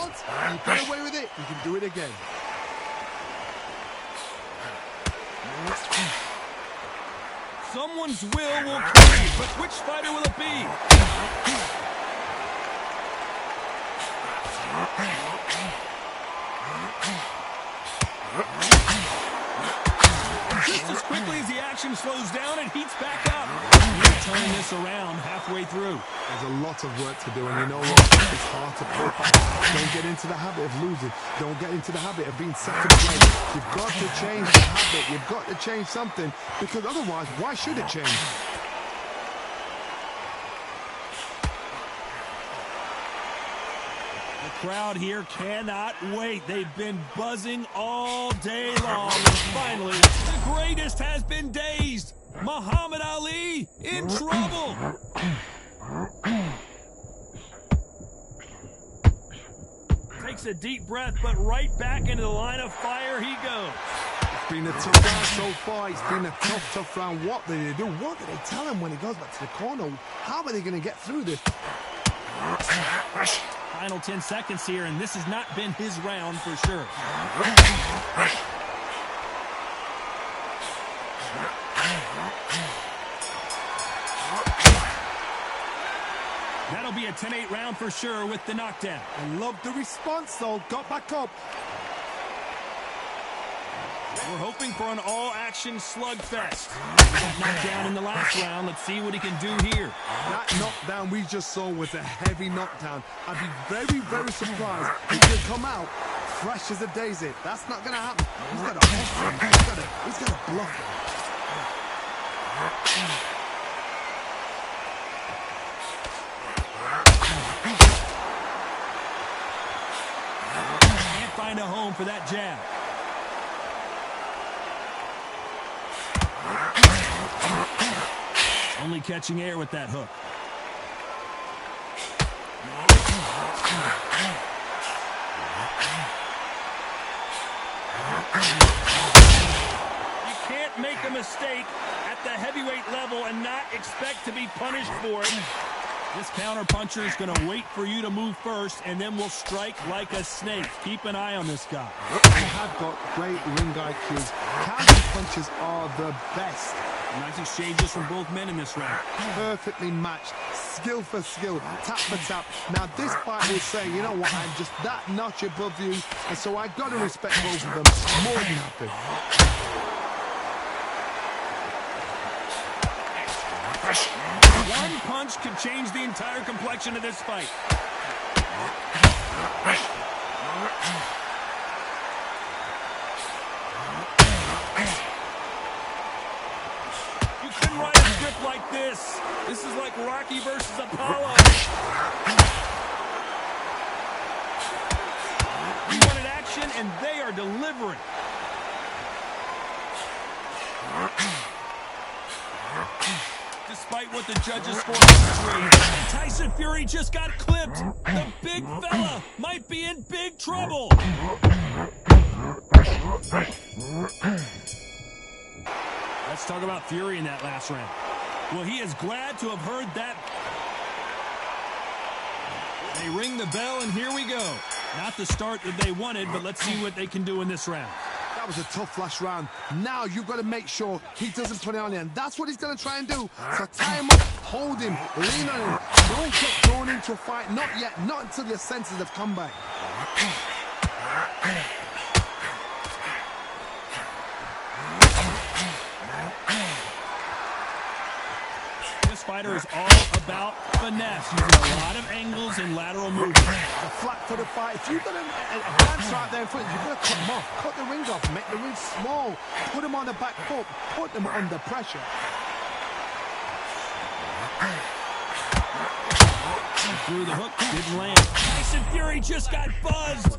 once, and you got away with it, you can do it again. Someone's will carry, but which fighter will it be? Just as quickly as the action slows down, it heats back up. He's turning this around halfway through. There's a lot of work to do, and you know what? It's hard to pull back. Don't get into the habit of losing. Don't get into the habit of being second place. You've got to change the habit. You've got to change something, because otherwise, why should it change? The crowd here cannot wait. They've been buzzing all day long. And finally, the greatest has been dazed. Muhammad Ali in trouble. Takes a deep breath, but right back into the line of fire he goes. It's been a tough round so far. It's been a tough round. What did they do? What did they tell him when he goes back to the corner? How are they going to get through this? Final 10 seconds here, and this has not been his round for sure. That'll be a 10-8 round for sure with the knockdown. I love the response, though. Got back up. We're hoping for an all-action slugfest. Got knocked down in the last round. Let's see what he can do here. That knockdown we just saw was a heavy knockdown. I'd be very, very surprised if he come out fresh as a daisy. That's not going to happen. He's got to hustle him. He's got to bluff him. Can't find a home for that jab. Only catching air with that hook. You can't make a mistake at the heavyweight level and not expect to be punished for it. This counterpuncher is going to wait for you to move first, and then will strike like a snake. Keep an eye on this guy. He have got great ring IQs. Counter punches are the best. Nice exchanges from both men in this round. Perfectly matched, skill for skill, tap for tap. Now this fight will say, you know what, I'm just that notch above you, and so I got to respect both of them more than happy. One punch could change the entire complexion of this fight. You couldn't write a script like this. This is like Rocky versus Apollo. We wanted action, and they are delivering. Despite what the judges scored on the screen, Tyson Fury just got clipped. The big fella might be in big trouble. Let's talk about Fury in that last round. Well, he is glad to have heard that. They ring the bell, and here we go. Not the start that they wanted, but let's see what they can do in this round. That was a tough last round. Now you've got to make sure he doesn't put it on you, and that's what he's going to try and do. So tie him up, hold him, lean on him. Don't get thrown into a fight. Not yet. Not until your senses have come back. This fighter is all about finesse, using a lot of angles and lateral movement. The flat-footed fight. If you've got a dance right there in front, you've got to cut him off. Cut the ring off. Make the ring small. Put him on the back foot. Put them under pressure. Through the hook, didn't land. Tyson Fury just got buzzed.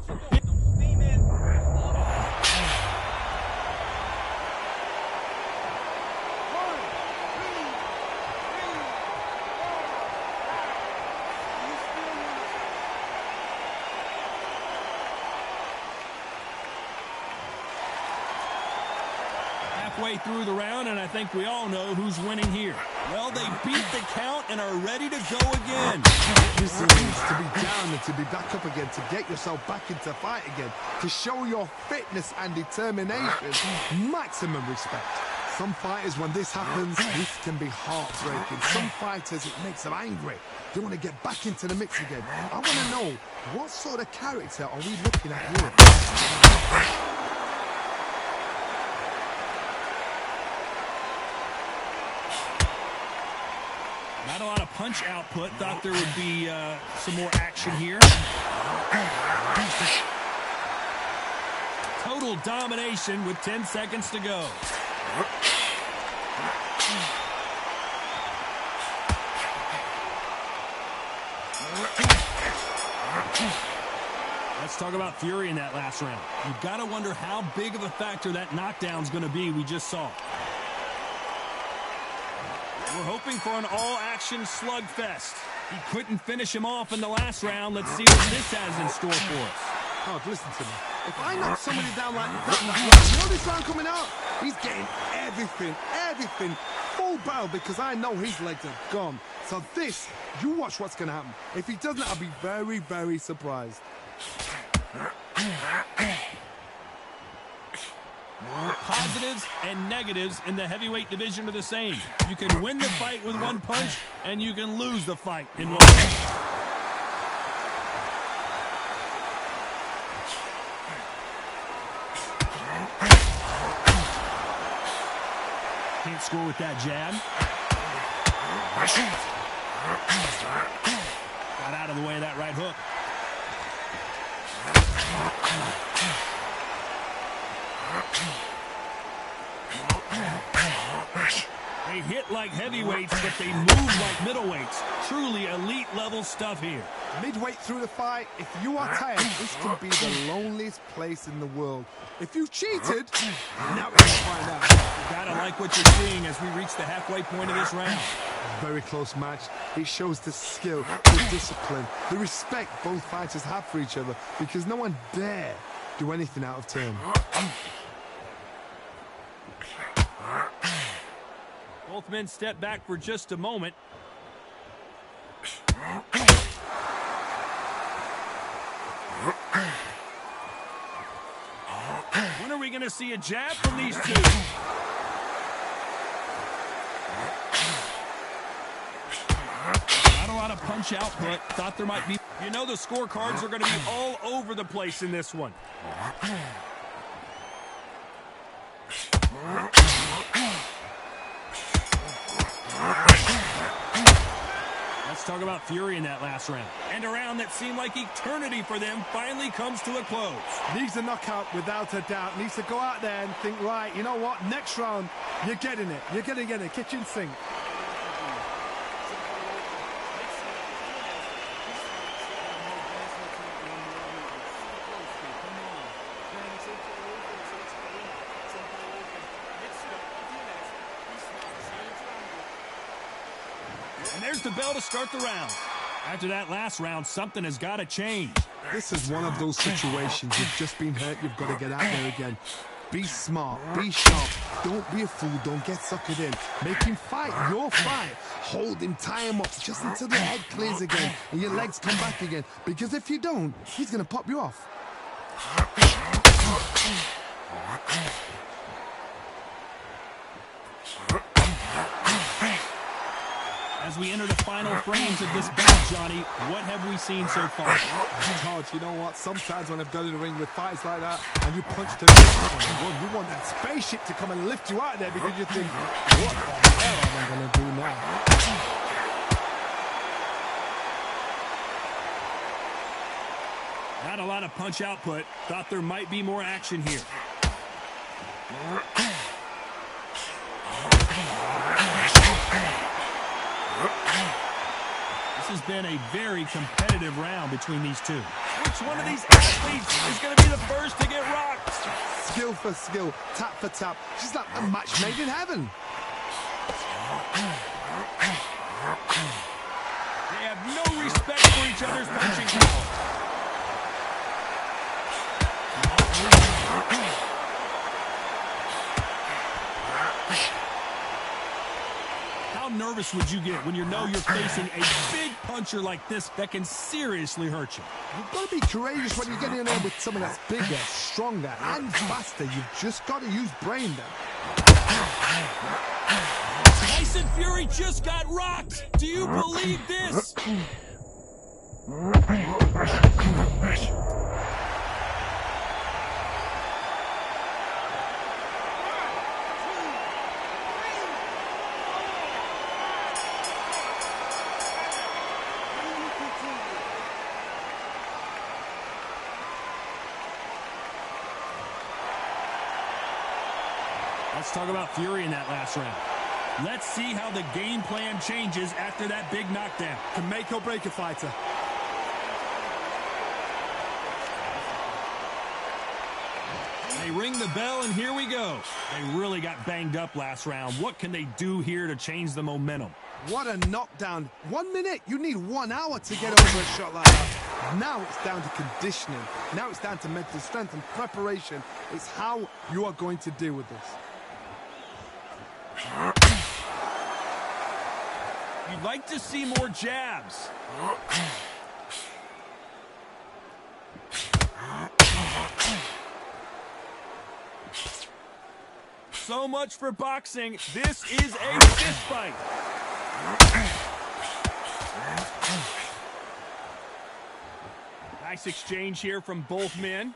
halfway through the round, and I think we all know who's winning here. Well, they beat the count and are ready to go again. Resilience, to be down and to be back up again, to get yourself back into fight again, to show your fitness and determination. Maximum respect. Some fighters, when this happens, this can be heartbreaking. Some fighters, it makes them angry. They want to get back into the mix again. I want to know, what sort of character are we looking at here? Not a lot of punch output. Thought there would be some more action here. Total domination with 10 seconds to go. Let's talk about Fury in that last round. You've got to wonder how big of a factor that knockdown's going to be we just saw. We're hoping for an all-action slugfest. He couldn't finish him off in the last round. Let's see what this has in store for us. Oh, listen to me. If I knock somebody down like that, you know this round coming out? He's getting everything, full barrel, because I know his legs are gone. So this, you watch what's going to happen. If he doesn't, I'll be very, very surprised. Positives and negatives in the heavyweight division are the same. You can win the fight with one punch, and you can lose the fight in one punch. Can't score with that jab. Got out of the way of that right hook. They hit like heavyweights, but they move like middleweights. Truly elite level stuff here. Midway through the fight, if you are tired, this can be the loneliest place in the world. If you cheated, now we're gonna find out. You gotta like what you're seeing as we reach the halfway point of this round. Very close match. It shows the skill, the discipline, the respect both fighters have for each other, because no one dare do anything out of turn. Both men step back for just a moment. When are we going to see a jab from these two? Not a lot of punch output. Thought there might be. You know the scorecards are going to be all over the place in this one. Let's talk about Fury in that last round. And a round that seemed like eternity for them finally comes to a close. Needs a knockout without a doubt. Needs to go out there and think, right, you know what, next round, you're getting it. You're going to get it. Kitchen sink. And there's the bell to start the round. After that last round, something has got to change. This is one of those situations. You've just been hurt. You've got to get out there again. Be smart. Be sharp. Don't be a fool. Don't get suckered in. Make him fight your fight. Hold him. Tie him up just until the head clears again and your legs come back again. Because if you don't, he's going to pop you off. As we enter the final frames of this bout, Johnny, what have we seen so far? George, you know what? Sometimes when I've gone in the ring with fights like that and you punch to the well, you want that spaceship to come and lift you out there because you think, what the hell am I going to do now? Not a lot of punch output. Thought there might be more action here. This has been a very competitive round between these two. Which one of these athletes is going to be the first to get rocked? Skill for skill, tap for tap. She's like a match made in heaven. They have no respect for each other's punching power. nervous would you get when you know you're facing a big puncher like this that can seriously hurt you? You've got to be courageous when you get in there with someone that's bigger, stronger, and faster. You've just got to use brain then. Tyson Fury just got rocked. Do you believe this? Let's talk about Fury in that last round. Let's see how the game plan changes after that big knockdown. Can make or break a fighter. They ring the bell, and here we go. They really got banged up last round. What can they do here to change the momentum? What a knockdown. 1 minute. You need 1 hour to get over a shot like that. Now it's down to conditioning. Now it's down to mental strength and preparation. It's how you are going to deal with this. You'd like to see more jabs. So much for boxing. This is a fist fight. Nice exchange here from both men.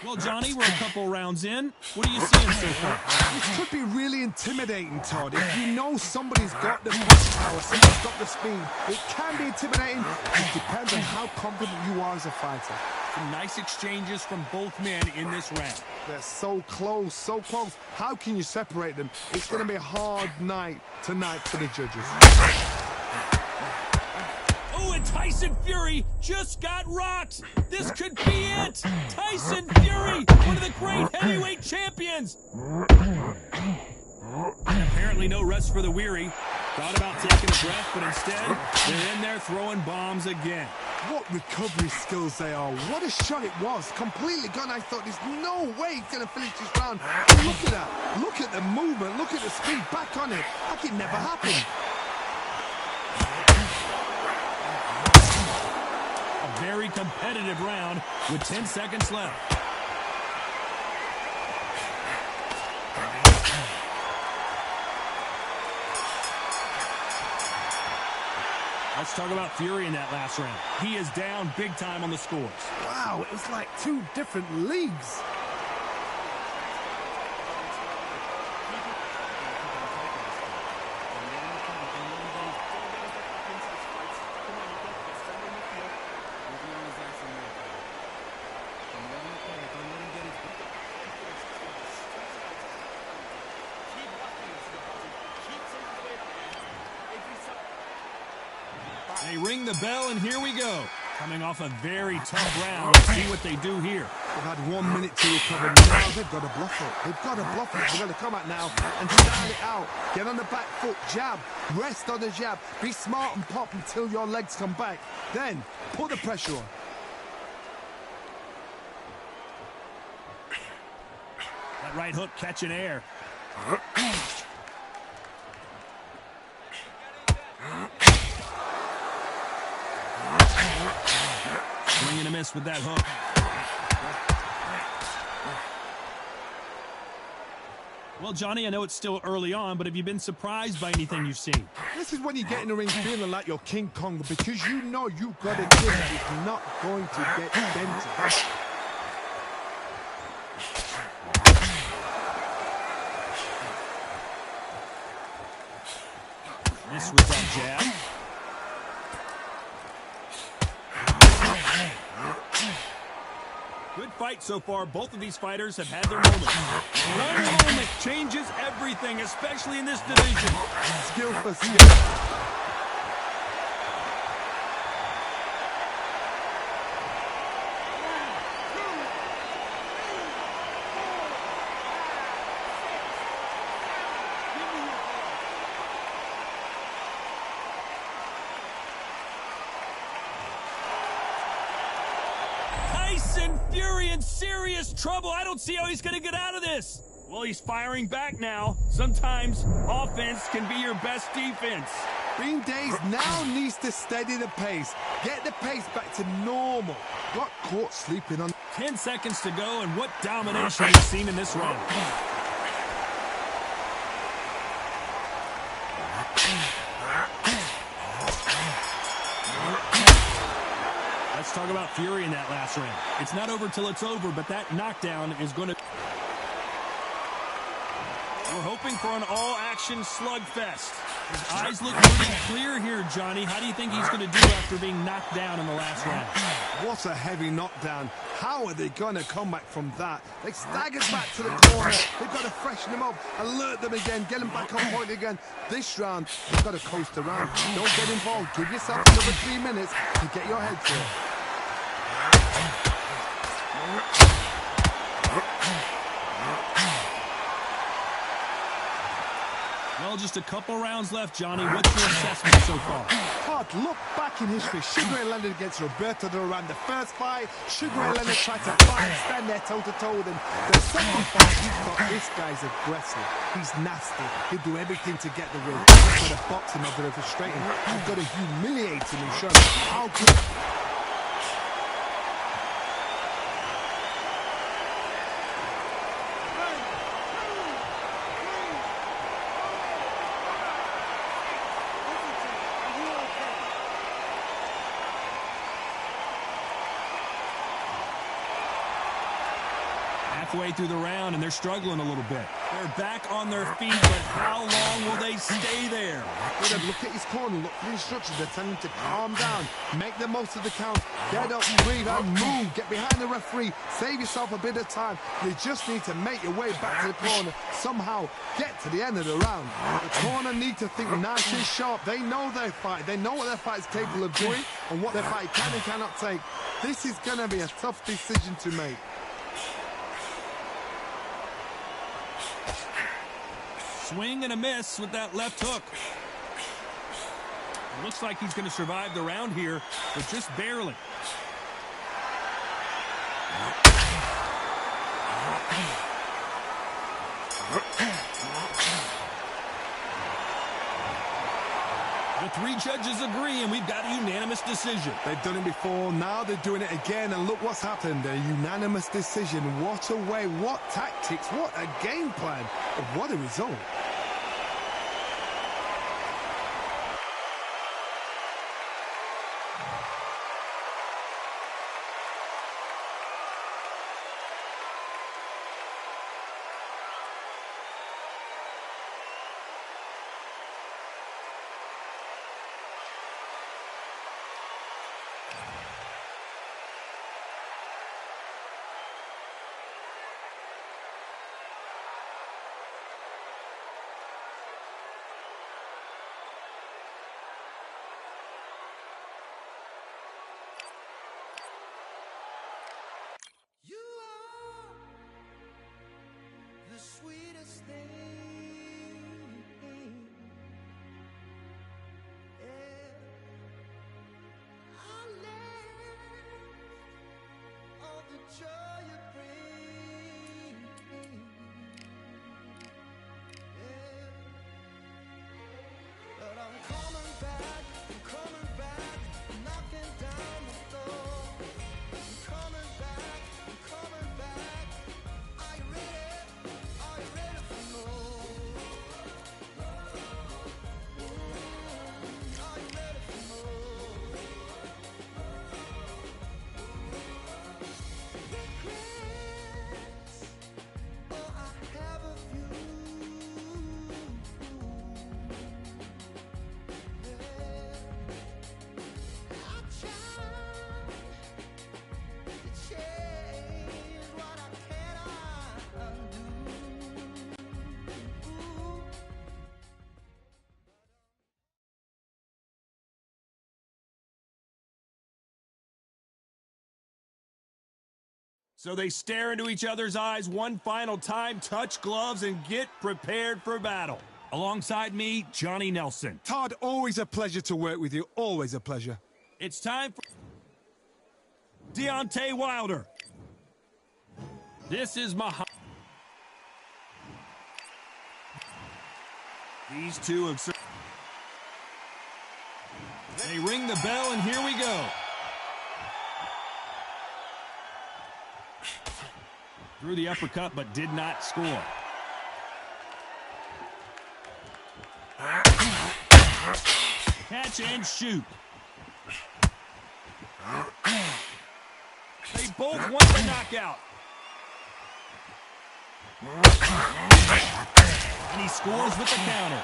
Well, Johnny, we're a couple rounds in. What are you seeing so far? This could be really intimidating, Todd. If you know somebody's got the punch power, somebody's got the speed, it can be intimidating. It depends on how confident you are as a fighter. Some nice exchanges from both men in this round. They're so close, so close. How can you separate them? It's going to be a hard night tonight for the judges. Oh, and Tyson Fury just got rocked. This could be it. Tyson Fury, one of the great heavyweight champions. Apparently no rest for the weary. Thought about taking a breath, but instead, they're in there throwing bombs again. What recovery skills they are. What a shot it was. Completely gone. I thought there's no way he's going to finish this round. But look at that. Look at the movement. Look at the speed. Back on it. Like it never happened. A very competitive round with 10 seconds left. Let's talk about Fury in that last round. He is down big time on the scores. Wow, it was like 2 different leagues. They ring the bell, and here we go. Coming off a very tough round. Let's see what they do here. They've had 1 minute to recover. Now they've got to bluff it. They've got to bluff it. They've got to come out now and style it out. Get on the back foot, jab. Rest on the jab. Be smart and pop until your legs come back. Then, put the pressure on. That right hook catching air. Swing and a miss with that hook. Well, Johnny, I know it's still early on, but have you been surprised by anything you've seen? This is when you get in the ring feeling like you're King Kong because you know you've got a kid that is not going to get dented. Miss with that jab. Good fight so far. Both of these fighters have had their moments. One moment changes everything, especially in this division. Skill for skill. in serious trouble. I don't see how he's going to get out of this. Well, he's firing back now. Sometimes offense can be your best defense. Bean Days now needs to steady the pace. Get the pace back to normal. Got caught sleeping on. 10 seconds to go, and what domination we've seen in this round. Let's talk about fury in that last round. It's not over till it's over, but that knockdown is going to... We're hoping for an all-action slugfest. His eyes look pretty clear here, Johnny. How do you think he's going to do after being knocked down in the last round? What a heavy knockdown. How are they going to come back from that? They staggered back to the corner. They've got to freshen them up, alert them again, get them back on point again. This round, you've got to coast around. Don't get involved. Give yourself another 3 minutes to get your head clear. Well, just a couple rounds left, Johnny. What's your assessment so far? Todd, look back in history. Sugar Ray Leonard against Roberto Duran. The first fight, Sugar Ray Leonard tried to fight, stand there toe-to-toe with him. The second fight, he thought this guy's aggressive. He's nasty. He'll do everything to get the win. I've got to box him, I've got to frustrate him. I've got to humiliate him and show him how good... Halfway through the round, and they're struggling a little bit. They're back on their feet, but how long will they stay there? Look at his corner, look for the instructions. They're telling him to calm down, make the most of the count, get up, breathe, and move. Get behind the referee, save yourself a bit of time. You just need to make your way back to the corner, somehow get to the end of the round. The corner need to think nice and sharp. They know their fight. They know what their fight is capable of doing and what their fight can and cannot take. This is going to be a tough decision to make. Swing and a miss with that left hook. It looks like he's going to survive the round here, but just barely. The three judges agree, and we've got a unanimous decision. They've done it before, now they're doing it again, and look what's happened. A unanimous decision. What a way, what tactics, what a game plan, and what a result. The sweetest thing, yeah. I live all the joy you bring, yeah. But I'm coming back, knocking down the door. I'm coming back, are you ready? Are you ready for more? Are you ready for more? Regrets, oh, I have a few. Yeah. I tried to change what I cannot undo. So they stare into each other's eyes one final time, touch gloves, and get prepared for battle. Alongside me, Johnny Nelson. Todd, always a pleasure to work with you, always a pleasure. It's time for Deontay Wilder. This is Muhammad. These two have... They ring the bell, and here we go. Threw the uppercut, but did not score. Catch and shoot. They both want the knockout. And he scores with the counter.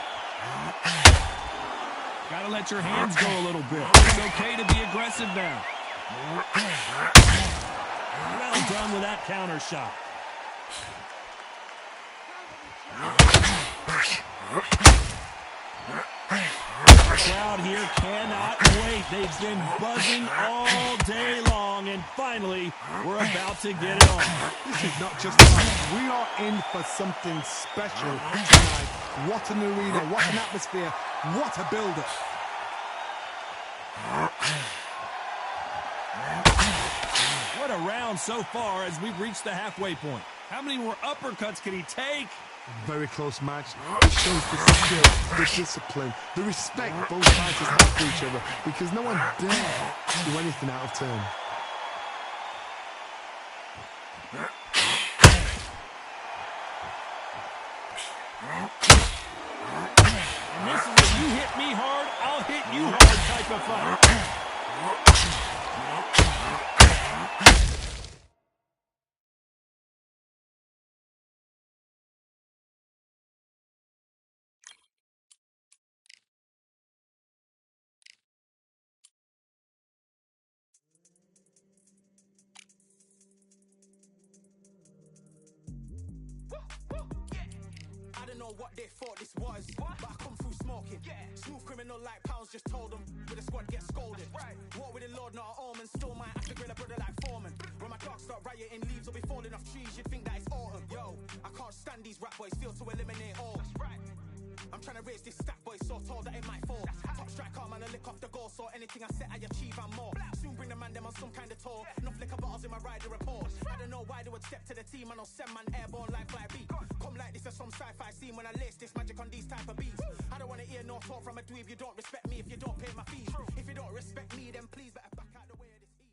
Gotta let your hands go a little bit. It's okay to be aggressive now. Well done with that counter shot. The crowd here cannot wait. They've been buzzing all day long, and finally, we're about to get it on. This is not just a match. We are in for something special tonight. What an arena, what an atmosphere, what a build-up. What a round so far as we've reached the halfway point. How many more uppercuts can he take? Very close match. It shows the skill, the discipline, the respect both fighters have for each other, because no one dare do anything out of turn. And this is a you hit me hard, I'll hit you hard type of fight. I don't know what they thought this was, but I come through smoking. Smooth criminal like pounds, just told them with a squad get scolded. Walk with the Lord, not an almond. Still might have to grill a brother like Foreman. When my dogs start rioting, leaves will be falling off trees. You'd think that it's autumn. Yo, I can't stand these rap boys, feel to eliminate all. I'm trying to raise this stack boy so tall that it might fall. Top striker, man, I lick off the goal, so anything I set, I achieve and more. Soon bring the man them on some kind of tour. Enough liquor bottles in my rider report. I don't know why they would step to the team, I know send man airborne like fly beat. Come like this as some sci-fi scene when I lace this magic on these type of beats. I don't want to hear no talk from a dweeb. You don't respect me if you don't pay my fees. If you don't respect me, then please better back out the way of this heat.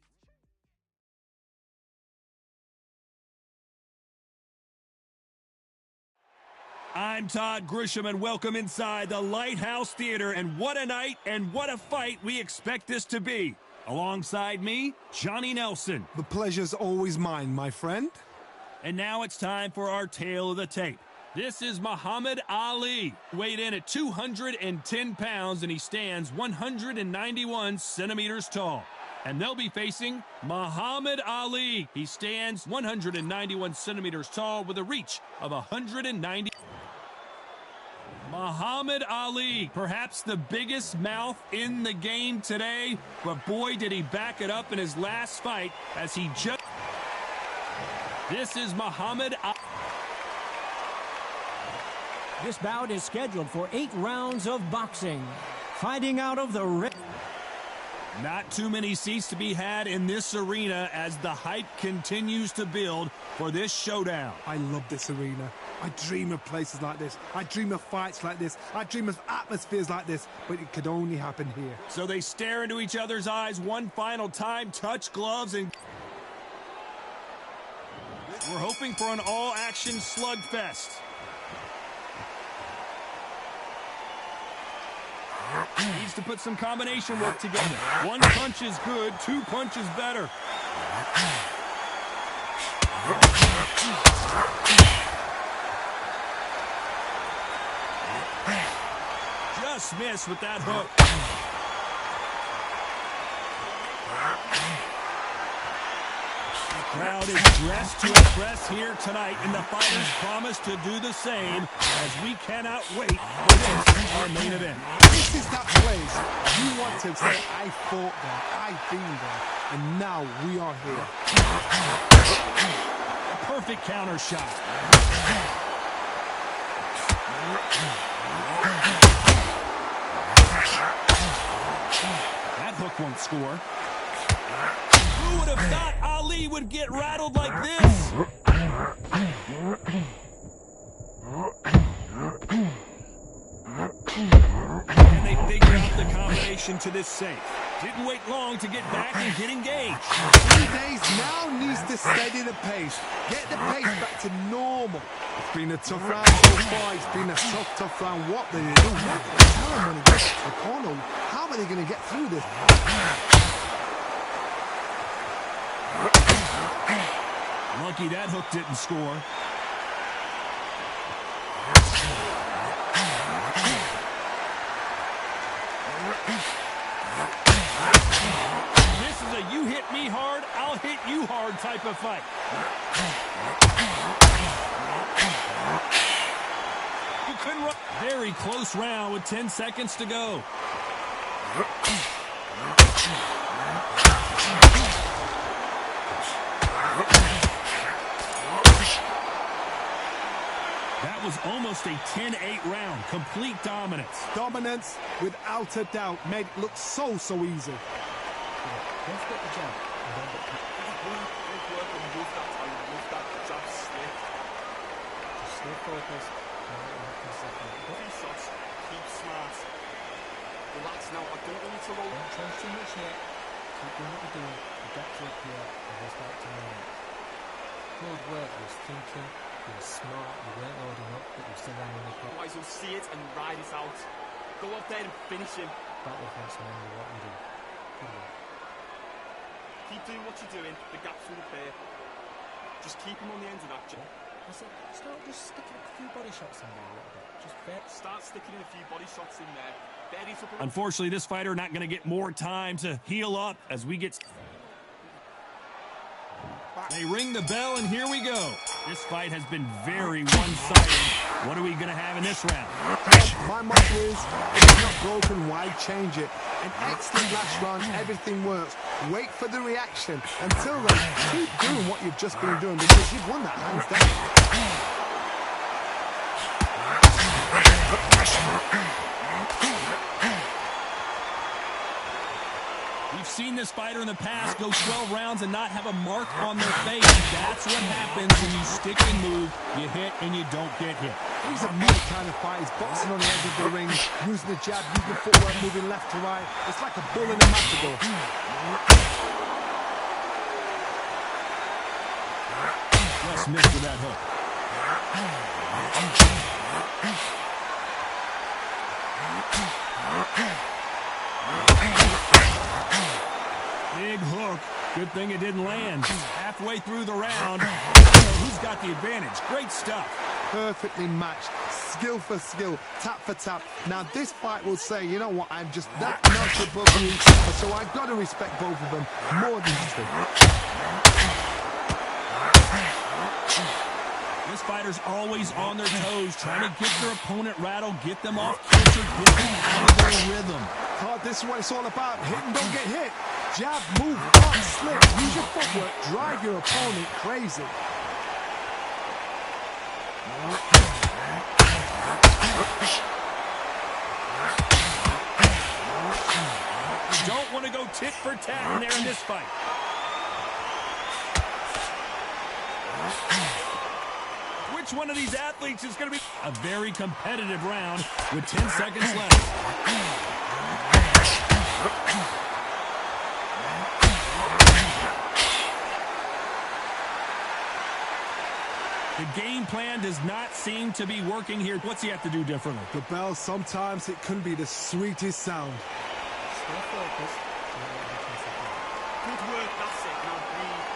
I'm Todd Grisham, and welcome inside the Lighthouse Theater. And what a night and what a fight we expect this to be. Alongside me, Johnny Nelson. The pleasure's always mine, my friend. And now it's time for our tale of the tape. This is Muhammad Ali, weighed in at 210 pounds, and he stands 191 centimeters tall. And they'll be facing Muhammad Ali. He stands 191 centimeters tall with a reach of 190. Muhammad Ali, perhaps the biggest mouth in the game today, but boy did he back it up in his last fight as he just... This is Muhammad Ali. This bout is scheduled for 8 rounds of boxing. Fighting out of the ring. Not too many seats to be had in this arena as the hype continues to build for this showdown. I love this arena. I dream of places like this. I dream of fights like this. I dream of atmospheres like this, but it could only happen here. So they stare into each other's eyes one final time, touch gloves, and we're hoping for an all-action slugfest. Needs to put some combination work together. One punch is good, 2 punches better. Just missed with that hook. The crowd is dressed to impress here tonight, and the fighters promise to do the same as we cannot wait for this, our main event. This is that place you want to say, I fought there, I've been there, and now we are here. A perfect counter shot. That hook won't score. Who would have thought Ali would get rattled like this? And they figure out the combination to this safe. Didn't wait long to get back and get engaged. 3 days now needs to steady the pace. Get the pace back to normal. It's been a tough round so far. It's been a tough round. What do they do? Tell them when it gets to the corner. How are they going to get through this? Lucky that hook didn't score. This is a you hit me hard, I'll hit you hard type of fight. You couldn't run. Very close round with 10 seconds to go. That was almost a 10-8 round. Complete dominance. Dominance, without a doubt, made it look so easy. Don't forget the jab. And don't get cut. Good work and move that time. Move that jab slip. Just stay focused. Three shots. Keep smart. Relax now. I don't want you to roll. Don't change too much yet. Keep doing what you're doing. You get to up here and we'll start to learn it. Good work. You was thinking. You were smart. You weren't loading up, but you still ran on the clock. Otherwise, you'll see it and ride it out. Go out there and finish him. Battle against remember what you do. Good work. Keep doing what you're doing. The gaps will appear. Just keep him on the end of that. I said, start just sticking a few body shots in there a little bit. Just start sticking in a few body shots in there. Bury it up a little. Unfortunately, this fighter not going to get more time to heal up as we get... They ring the bell, and here we go. This fight has been very one-sided. What are we going to have in this round? My motto is, if it's not broken, why change it? An excellent last round, everything works. Wait for the reaction. Until then, keep doing what you've just been doing because you've won that hands down. We've seen this fighter in the past go 12 rounds and not have a mark on their face. That's what happens when you stick and move, you hit and you don't get hit. He's a mean kind of fight. He's boxing on the edge of the ring, using the jab, using footwork, moving left to right. It's like a bull in a matador. Just missed with that hook. Big hook. Good thing it didn't land. Halfway through the round. Who's got the advantage? Great stuff. Perfectly matched. Skill for skill. Tap for tap. Now this fight will say, you know what, I'm just that notch above you. So I've got to respect both of them more than two. This fighter's always on their toes, trying to get their opponent rattled, get them off kilter, get them out of their rhythm. Oh, this is what it's all about. Hit and don't get hit. Jab, move, block, slip. Use your footwork. Drive your opponent crazy. You don't want to go tit for tat in there in this fight. Which one of these athletes is going to be a very competitive round with 10 seconds left? The game plan does not seem to be working here. What's he have to do differently? The bell, sometimes it can be the sweetest sound. Stay focused. Good work, that's it. Now breathe.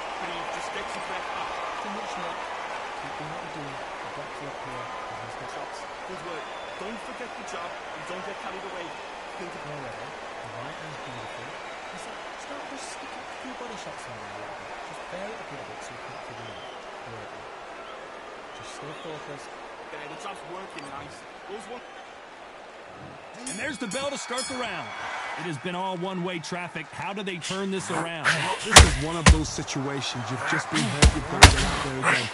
Just get your breath back. Too much yet. Keep doing what you're doing. You got to up here. Shots. Good work. Don't forget the jab and don't get carried away. Think of Already. The right hand's beautiful. I said, start just sticking a few body shots in there a little bit. Just bear it up a little bit so you can't figure it out. Great. Just stay focused. there. The jab's working nice. Goes one. And there's the bell to start the round. It has been all one-way traffic. How do they turn this around? This is one of those situations. You've just been hurt. You've got to get out there again.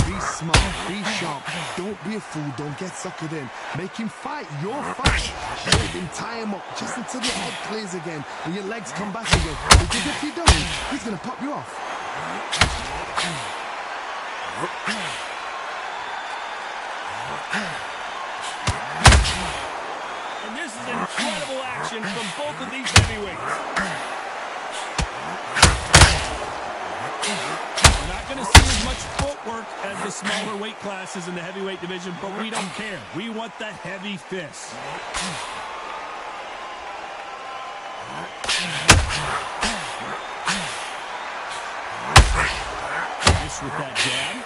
Be smart. Be sharp. Don't be a fool. Don't get suckered in. Make him fight your fight. Hold him, tie him up just until your head clears again and your legs come back again. Because if you don't, he's going to pop you off. And this is incredible action from both of these heavyweights. We're not going to see as much footwork as the smaller weight classes in the heavyweight division, but we don't care. We want the heavy fists. Nice with that jab.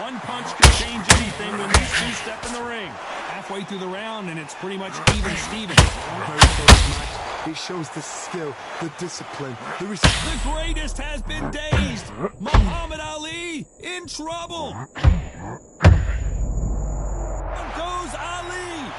One punch can change anything when these two step in the ring. Halfway through the round, and it's pretty much even Steven. Very close match. It shows the skill, the discipline, the respect. The greatest has been dazed. Muhammad Ali in trouble. There goes Ali.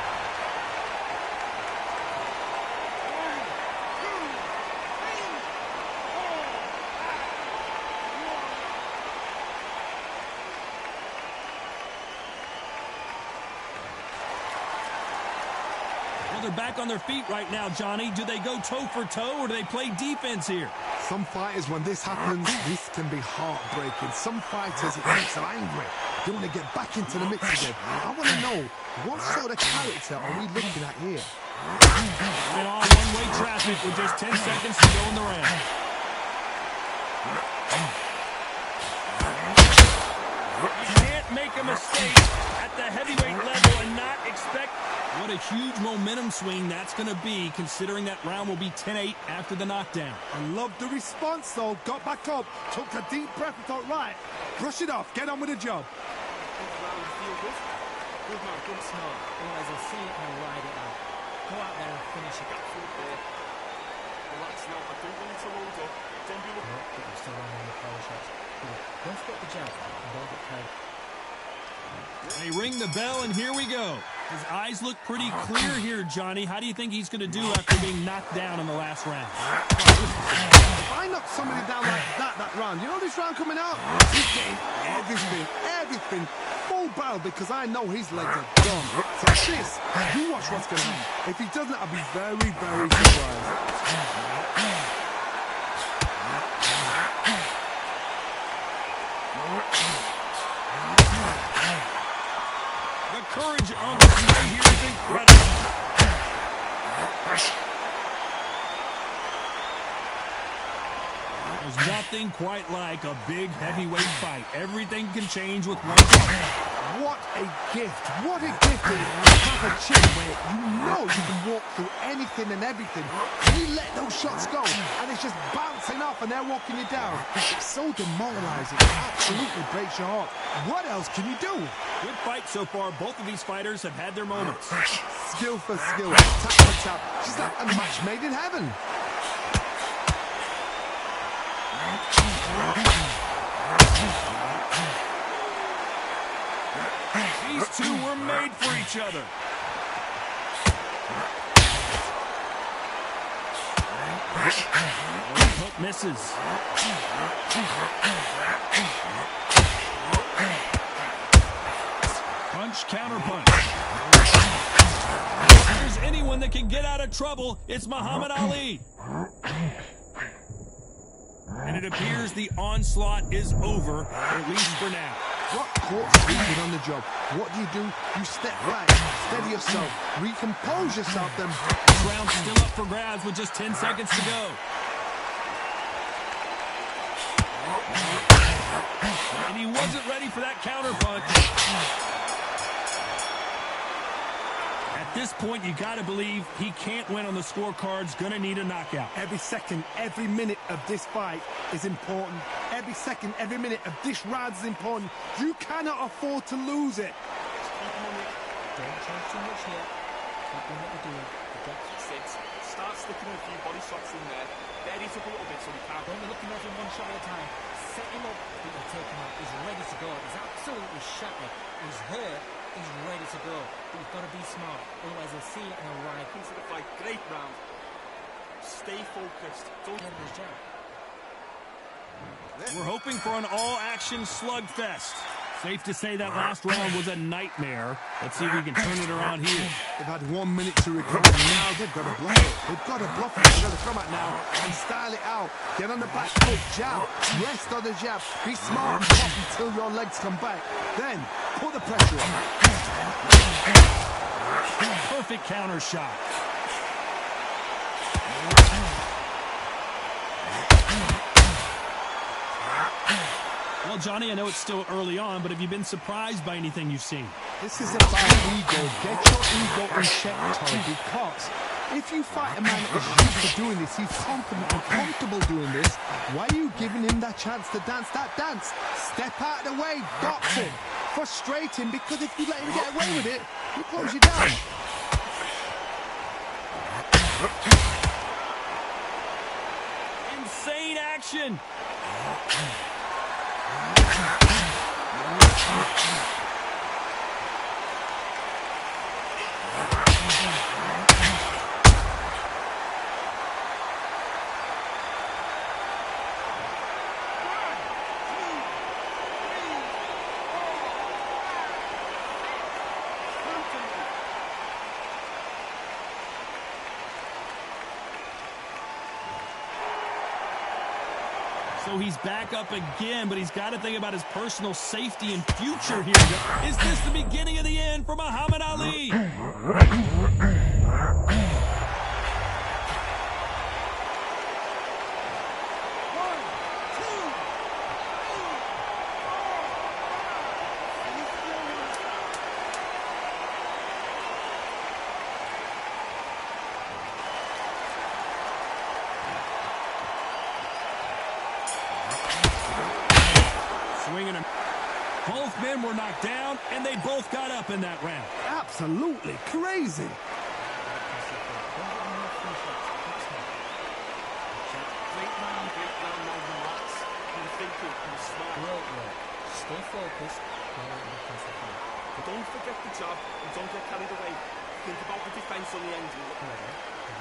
Well, they're back on their feet right now, Johnny. Do they go toe for toe or do they play defense here? Some fighters, when this happens, this can be heartbreaking. Some fighters, it makes them angry. They want to get back into the mix again. I want to know, what sort of character are we looking at here? Been on one-way traffic with just 10 seconds to go in the round. You can't make a mistake at the heavyweight level and not expect... What a huge momentum swing that's going to be, considering that round will be 10-8 after the knockdown. I love the response, though. Got back up, took a deep breath and thought, right, brush it off, get on with the job. Good man, good smart. Otherwise they'll see it and they'll ride it out. Go out there and finish it. Relax now, I don't want you to load up. Don't be looking. But you're still landing the power shots. Don't forget the jab and don't get carried. They ring the bell, and here we go. His eyes look pretty clear here, Johnny. How do you think he's going to do after being knocked down in the last round? If I knock somebody down like that round, you know this round coming out? He's getting everything, full barrel, because I know his legs are gone. So this, you watch what's going to happen. If he doesn't, I'll be very, very surprised. The courage on display here is incredible. There's nothing quite like a big heavyweight fight. Everything can change with one punch. What a gift. What a gift it is to have a chin where you know you can walk through anything and everything. And you let those shots go, and it's just bouncing off and they're walking you down. It's so demoralizing. It absolutely breaks your heart. What else can you do? Good fight so far. Both of these fighters have had their moments. Skill for skill, tap for tap. She's like a match made in heaven. These two were made for each other. Hook misses. Punch, counter punch. If there's anyone that can get out of trouble, it's Muhammad Ali. And it appears the onslaught is over, at least for now. What court speaking on the job? What do? You step back, steady yourself, recompose yourself, then... This round's still up for grabs with just 10 seconds to go. And he wasn't ready for that counter punch. At this point, you got to believe he can't win on the scorecards. Gonna need a knockout. Every second, every minute of this fight is important. Every second, every minute of this round is important. You cannot afford to lose it. Don't change too much here. Keep doing what you're doing. Forget Six. Start sticking a few body shots in there. Bury it up a little bit so we can't. Don't be looking over one shot at a time. Set him up, but you'll take him out. He's ready to go. He's absolutely shattered. He's hurt. He's ready to go. But you've got to be smart. Otherwise, they'll see it and they'll ride. Into the fight. Great round. Stay focused. Don't Get his jab. We're hoping for an all-action slugfest. Safe to say that last round was a nightmare. Let's see if we can turn it around here. They've had 1 minute to recover. Now they've got to bluff it. They've got to bluff it. They've got to come out now and style it out. Get on the back foot, jab. Rest on the jab. Be smart and pop until your legs come back. Then put the pressure on. Perfect counter shot. Well, Johnny, I know it's still early on, but have you been surprised by anything you've seen? This is about ego. Get your ego in check, Todd, because if you fight a man that is used to doing this, he's confident and comfortable doing this, why are you giving him that chance to dance that dance? Step out of the way, box him. Frustrate him, because if you let him get away with it, he'll close you down. Insane action. So he's back up again, but he's got to think about his personal safety and future here. Is this the beginning of the end for Muhammad Ali? Swinging him. Both men were knocked down, and they both got up in that round. Absolutely crazy. Great man, great round, man, relax. He was thinking, he was smart. Great work. Stay focused. But don't forget the job and don't get carried away. Think about the defense on the end. The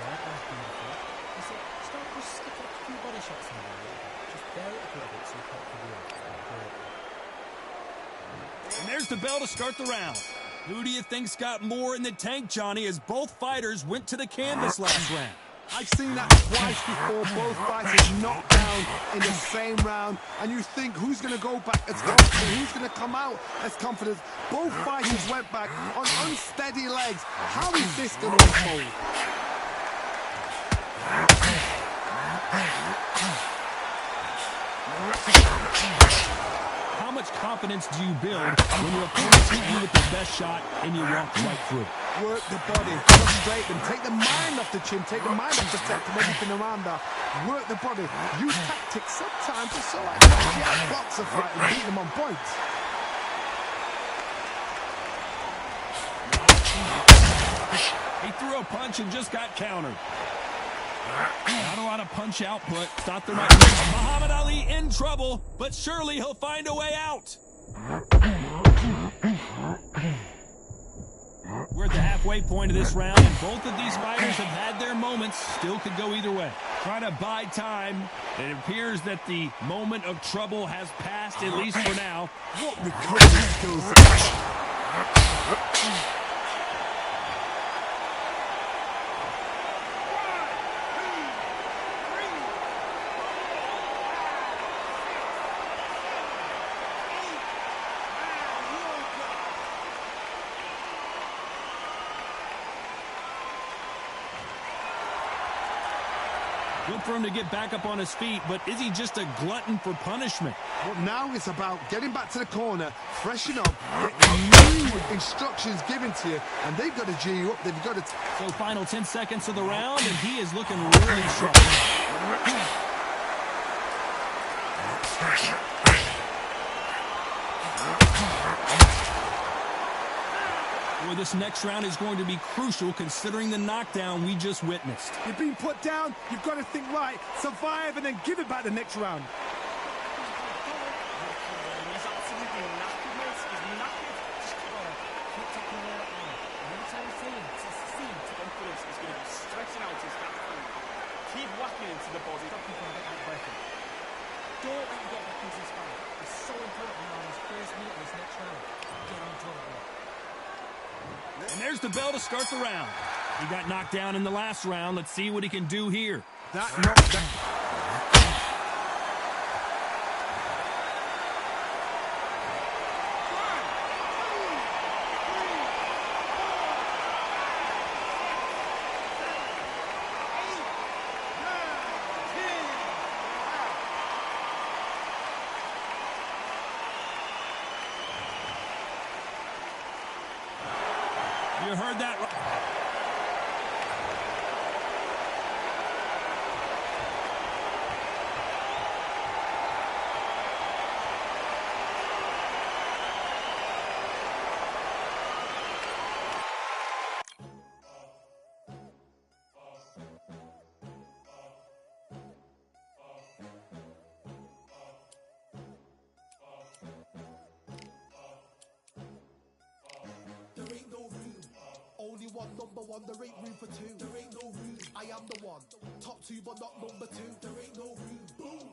right one's beautiful. He said, start just stick up a few body shots in there. Just bear it up a little bit so you can't figure it out. And there's the bell to start the round. Who do you think's got more in the tank, Johnny, as both fighters went to the canvas last round? I've seen that twice before, both fighters knocked down in the same round, and you think who's going to go back as confident, who's going to come out as confident. Both fighters went back on unsteady legs. How is this going to unfold? How much confidence do you build when your opponents hit you with the best shot and you walk right through it? Work the body, frustrate them, take the mind off the chin, take the mind off the tech and everything around that. Work the body, use tactics sometimes to sort of box a fight and beat them on points. He threw a punch and just got countered. Not a lot of punch output. Thought there might be Muhammad Ali in trouble, but surely he'll find a way out. We're at the halfway point of this round, and both of these fighters have had their moments. Still could go either way. Trying to buy time. It appears that the moment of trouble has passed, at least for now. What recovery skills. Good for him to get back up on his feet, but is he just a glutton for punishment? Well, now it's about getting back to the corner, freshen up, get new instructions given to you, and they've got to G you up. They've got to. So final 10 seconds of the round, and he is looking really sharp. Boy, this next round is going to be crucial considering the knockdown we just witnessed. You've been put down, you've got to think right, survive, and then give it back the next round. He's absolutely knackered, mate. He's knackered. Just keep on. Keep taking it out now. And every time you see him, it's a scene. Confidence is going to be stretching out his back. Keep whacking into the body. Stop people and get that breath in. Don't let him get back into his fight. It's so important now in his first meet of this next And there's the bell to start the round. He got knocked down in the last round. Let's see what he can do here. That knockdown. You heard that right. There ain't no room. Only one number one, there ain't room for two. There ain't no room. I am the one. Top two, but not number two. There ain't no room. Boom.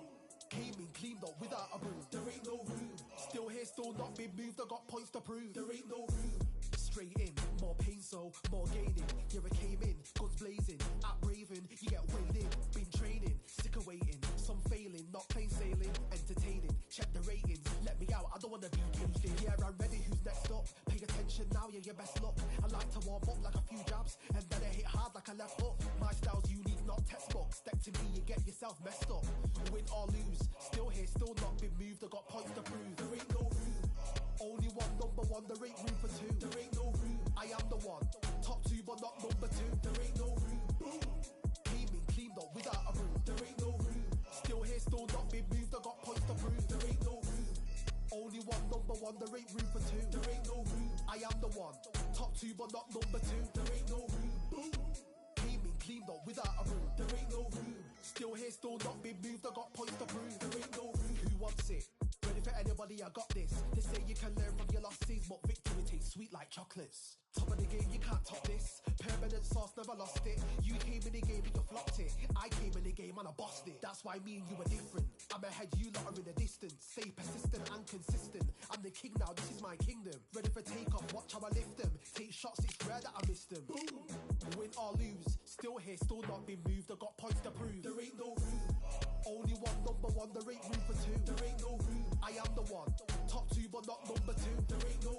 Came in, cleaned up without a broom. There ain't no room. Still here, still not been moved. I got points to prove. There ain't no room. Straight in, more pain, so more gaining. Yeah, I came in, guns blazing. At Raven, you get weighed in. Been training, sick of waiting. Some failing, not plain sailing. Entertaining, check the ratings. Let me out, I don't wanna be caged in. Yeah, I'm ready, who's next up? Pay attention now, yeah, your best luck. I like to warm up like a few jabs, and then I hit hard like a left hook. My style's unique, not textbook. Step to me, you get yourself messed up. Win or lose, still here, still not been moved. I got points to prove. There ain't no room. Only one number one, there ain't room for two. There ain't no room. I am the one. Top two, but not number two. There ain't no room. Boom. Came in, cleaned up without a broom. There ain't no room. Still here, still not been moved. I got points to prove. There ain't no room. Only one number one, there ain't room for two. There ain't no room. I am the one. Top two, but not number two. There ain't no room. Boom. Came in, cleaned up without a broom. There ain't no room. Still here, still not been moved. I got points to prove. There ain't no room. Who wants it? Ready for anybody, I got this. They say you can learn from your losses, but victory tastes sweet like chocolates. Top of the game, you can't top this. Permanent sauce, never lost it. You came in the game and you flopped it. I came in the game and I bossed it. That's why me and you are different. I'm ahead, you lot are in the distance. Stay persistent and consistent. I'm the king now, this is my kingdom. Ready for takeoff, watch how I lift them. Take shots, it's rare that I miss them. Boom. Win or lose, still here, still not been moved. I got points to prove. There ain't no room. Only one number one, there ain't room for two. There ain't no room. I am the one. Top two, but not number two. There ain't no